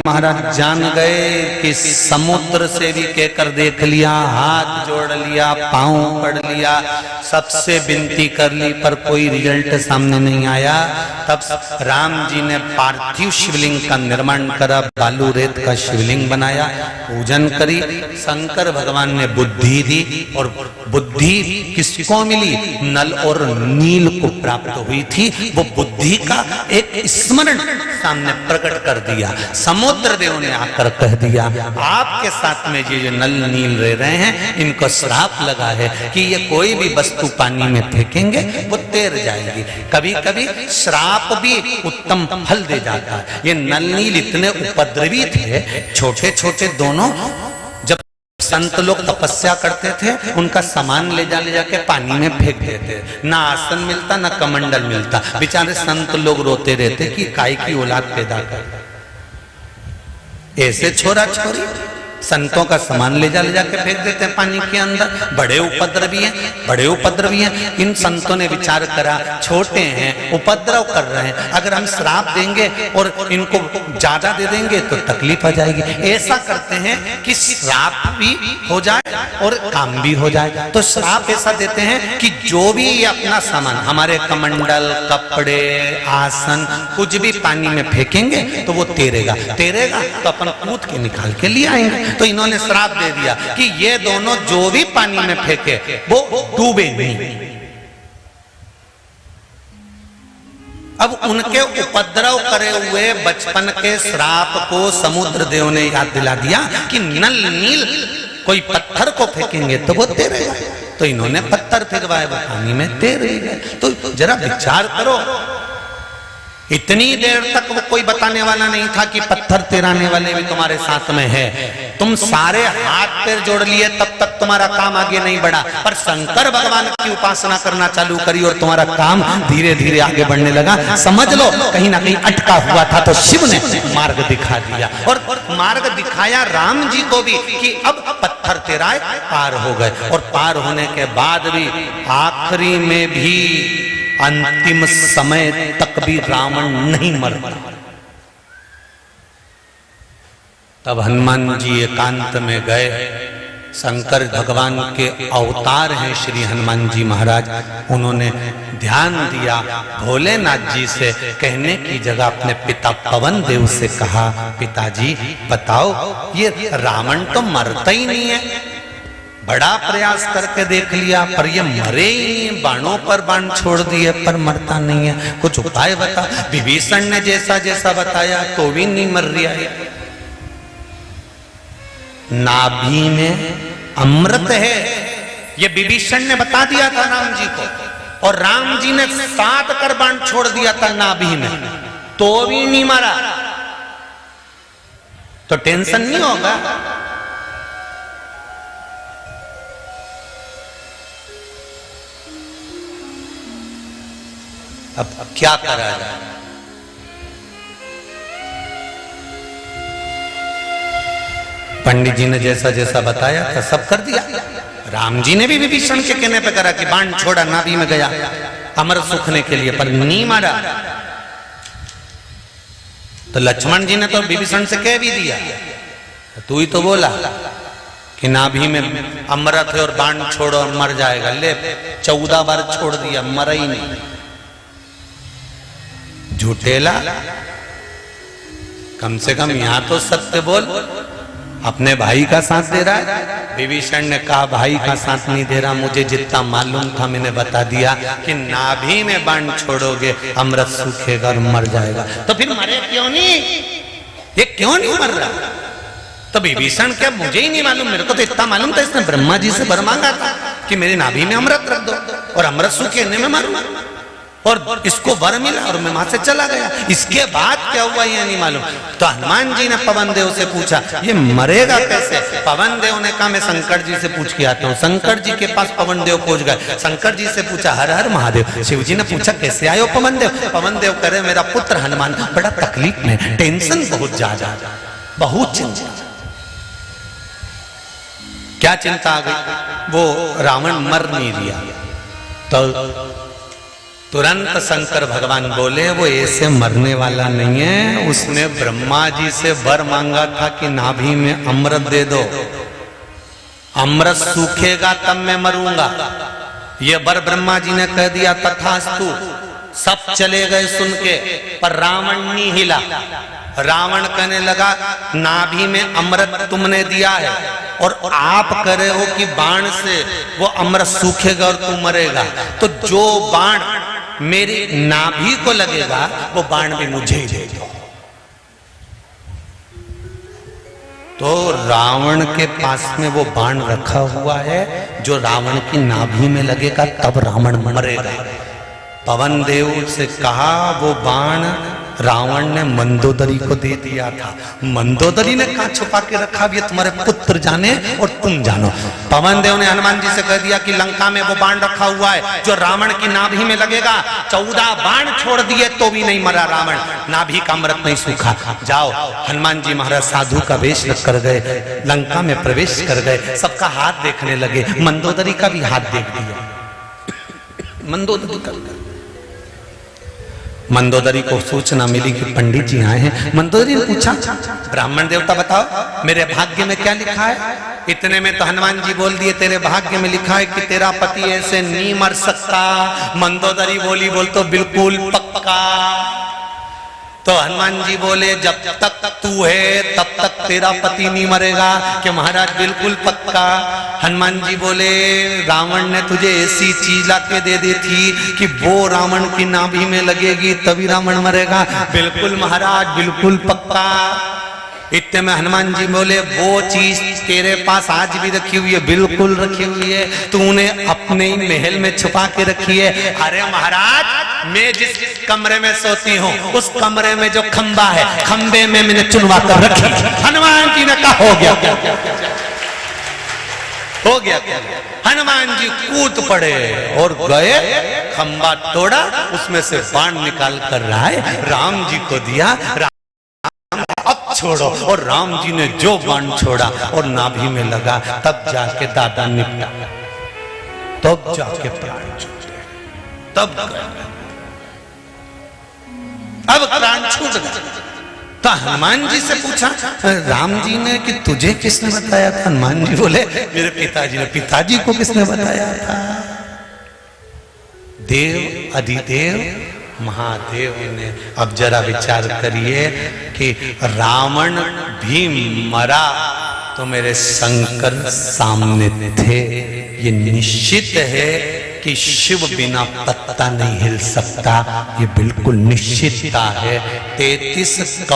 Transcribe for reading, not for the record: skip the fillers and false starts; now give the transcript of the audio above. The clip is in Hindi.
महाराज जान गए कि समुद्र से भी कहकर देख लिया, हाथ जोड़ लिया, पांव पड़ लिया, सबसे विनती कर ली, पर कोई रिजल्ट सामने नहीं आया। तब राम जी ने पार्थिव शिवलिंग का निर्माण करा, बालू रेत का शिवलिंग बनाया, पूजन करी। शंकर भगवान ने बुद्धि दी, और बुद्धि किसको मिली? नल और नील को प्राप्त हुई थी। वो बुद्धि का एक स्मरण सामने प्रकट कर दिया। समुद्र देव ने आकर कह दिया, आपके साथ में ये जो नल नील रह रहे हैं, इनको श्राप लगा है कि ये कोई भी वस्तु पानी में फेंकेंगे वो तैर जाएगी। कभी कभी श्राप भी उत्तम फल दे जाता है। ये नल नील इतने उपद्रवी थे, छोटे छोटे दोनों। जब संत लोग तपस्या करते थे, उनका सामान ले जाके पानी में फेंक देते, ना आसन मिलता ना कमंडल मिलता। बेचारे संत लोग रोते रहते कि काय की औलाद पैदा कर, ऐसे छोरा छोरी संतों का सामान ले जाके फेंक देते हैं पानी के अंदर। बड़े उपद्रवी हैं, बड़े उपद्रवी हैं। इन संतों ने विचार करा, छोटे हैं, उपद्रव कर रहे हैं, अगर हम श्राप देंगे और इनको ज्यादा दे देंगे तो तकलीफ आ जाएगी। ऐसा करते हैं कि श्राप भी हो जाए और काम भी हो जाए। तो श्राप ऐसा देते हैं कि जो भी अपना सामान, हमारे कमंडल, कपड़े, आसन, कुछ भी पानी में फेंकेंगे तो वो तैरेगा तो अपन कूद के निकाल के लिए आएंगे। तो इन्होंने श्राप दे दिया कि ये दोनों जो भी पानी में फेंके वो डूबे नहीं। अब उनके उपद्रव करे हुए बचपन के श्राप को समुद्र देव ने याद दिला दिया कि नल नील कोई पत्थर को फेंकेंगे तो वो तैरेगा। तो इन्होंने पत्थर फेंकवाए, वो पानी में तैरेगा। तो जरा विचार करो, इतनी देर तक वो कोई बताने वाला नहीं था कि पत्थर तैराने वाले भी तुम्हारे साथ में है। तुम सारे हाथ पैर जोड़ लिए, तब तक तुम्हारा काम आगे नहीं बढ़ा। पर शंकर भगवान की उपासना करना चालू करी और तुम्हारा काम धीरे धीरे आगे बढ़ने लगा। समझ लो कहीं ना कहीं अटका हुआ था, तो शिव ने मार्ग दिखा दिया। और मार्ग दिखाया राम जी को भी कि अब पत्थर तैराए पार हो गए। और पार होने के बाद भी आखिरी में भी अंतिम समय तक भी रावण नहीं मरता। तब हनुमान जी एकांत में गए। शंकर भगवान के अवतार हैं श्री हनुमान जी महाराज। उन्होंने ध्यान दिया, भोलेनाथ जी से कहने की जगह अपने पिता पवन देव से कहा, पिताजी बताओ ये रावण तो मरता ही नहीं है, बड़ा प्रयास करके देख लिया पर ये मरे ही नहीं, बाणों पर बाण छोड़ दिए पर मरता नहीं है, कुछ उपाय बता। विभीषण ने जैसा जैसा बताया तो भी नहीं मर रहा है। नाभि में अमृत है, ये विभीषण ने बता दिया था राम जी को, और राम जी ने 7 कर बाण छोड़ दिया था नाभि में, तो भी नहीं मरा। तो टेंशन नहीं होगा। अब क्या करा जाए? पंडित जी ने जैसा जैसा बताया था सब कर दिया। राम जी ने भी विभीषण के कहने पे करा कि बाण छोड़ा, नाभि में गया अमर सुखने के लिए, पर नहीं मारा। तो लक्ष्मण जी ने तो विभीषण से कह भी दिया, तू ही तो बोला कि नाभि में अमृत है और बाण छोड़ो और मर जाएगा। ले 14 बार छोड़ दिया, मरा ही नहीं। झूठेला, कम से कम यहां तो सत्य बोल। अपने भाई का साथ दे रहा है। विभीषण ने कहा भाई का साथ नहीं दे रहा, मुझे जितना मालूम था मैंने बता दिया कि नाभि में बाण छोड़ोगे अमृत सूखेगा और मर जाएगा। तो फिर मरे क्यों नहीं? ये क्यों नहीं मर रहा? तो विभीषण क्या, मुझे ही नहीं मालूम, मेरे को तो इतना मालूम था, इसने ब्रह्मा जी से वर मांगा था कि मेरी नाभि में अमृत रख दो और अमृत सूखेने में मारूंगा, और इसको वर मिला और मैं वहां से चला गया। इसके बाद क्या हुआ ये नहीं मालूम। तो हनुमान जी ने पवन देव से पूछा ये मरेगा कैसे? पवन देव ने कहा मैं शंकर जी से पूछ के आता हूँ। शंकर जी के पास पवन देव पहुंच गए। शंकर जी से पूछा हर हर महादेव। शिव जी ने पूछा कैसे आयो पवन देव? पवन देव कह रहे मेरा पुत्र हनुमान बड़ा तकलीफ में, टेंशन बहुत ज्यादा, बहुत चिंता। क्या चिंता आ गई? वो रावण मर नहीं रहा। तो तुरंत शंकर भगवान बोले वो ऐसे मरने वाला नहीं है, उसने ब्रह्मा जी से वर मांगा था कि नाभि में अमृत दे दो, अमृत सूखेगा तब मैं मरूंगा। ये वर ब्रह्मा जी ने कह दिया, तथास्तु। सब चले गए सुन के, पर रावण नहीं हिला। रावण कहने लगा, नाभि में अमृत तुमने दिया है और आप कह रहे हो कि बाण से वो अमृत सूखेगा और तू मरेगा, तो जो बाण मेरी नाभि को लगेगा वो बाण भी मुझे ही दे दो। तो रावण के पास में वो बाण रखा हुआ है, जो रावण की नाभि में लगेगा तब रावण मरेगा। पवन देव से कहा, वो बाण रावण ने मंदोदरी को दे दिया था। मंदोदरी ने कहा छुपा के रखा, भी तुम्हारे पुत्र जाने और तुम जानो। पवन देव ने हनुमान जी से कह दिया कि लंका में वो बाण रखा हुआ है जो रावण की नाभि में लगेगा। 14 बाण छोड़ दिए तो भी नहीं मरा रावण, नाभि का अमृत नहीं सूखा। जाओ। हनुमान जी महाराज साधु का वेश कर गए, लंका में प्रवेश कर गए, सबका हाथ देखने लगे। मंदोदरी का भी हाथ देख दिया। मंदोदरी का, मंदोदरी को सूचना मिली कि पंडित जी आए हैं। मंदोदरी ने पूछा, ब्राह्मण देवता बताओ मेरे भाग्य में क्या लिखा है। इतने में तो हनुमान जी बोल दिए, तेरे भाग्य में लिखा है कि तेरा पति ऐसे नहीं मर सकता। मंदोदरी बोली, बोल तो बिल्कुल पक्का। तो हनुमान जी बोले, जब तक तू है तब तक तेरा पति नहीं मरेगा। कि महाराज बिल्कुल पक्का। हनुमान जी बोले, रावण ने तुझे ऐसी चीज लाके दे दी थी कि वो रावण की नाभि में लगेगी तभी रावण मरेगा। बिल्कुल महाराज, बिल्कुल पक्का। इतने में हनुमान जी बोले, वो चीज तेरे पास आज भी रखी हुई है। बिल्कुल रखी हुई है, तूने अपने ही महल में छुपा के रखी है। अरे महाराज, मैं जिस कमरे में सोती हूँ उस कमरे में जो खंबा है, खंबे में मैंने चुनवा कर रखी। हनुमान जी ने कहा, हो गया हो गया। हनुमान जी कूद पड़े और गए, खंबा तोड़ा, उसमें से बाण निकाल कर रहा है, राम जी को दिया। अब छोड़ो। और राम जी ने जो बाण छोड़ा और नाभि में लगा, तब जाके दादा निपटा, तब जाके प्राण छूटे, तब अब प्राण छूट गया। तो हनुमान जी से पूछा राम जी ने कि तुझे किसने बताया था। हनुमान जी बोले, मेरे पिताजी ने। पिताजी को किसने बताया था। देव अधिदेव महादेव ने। अब जरा विचार करिए कि रावण भी मरा तो मेरे शंकर सामने थे। ये निश्चित है कि शिव बिना पत्ता नहीं हिल सकता, ये बिल्कुल निश्चितता है। 33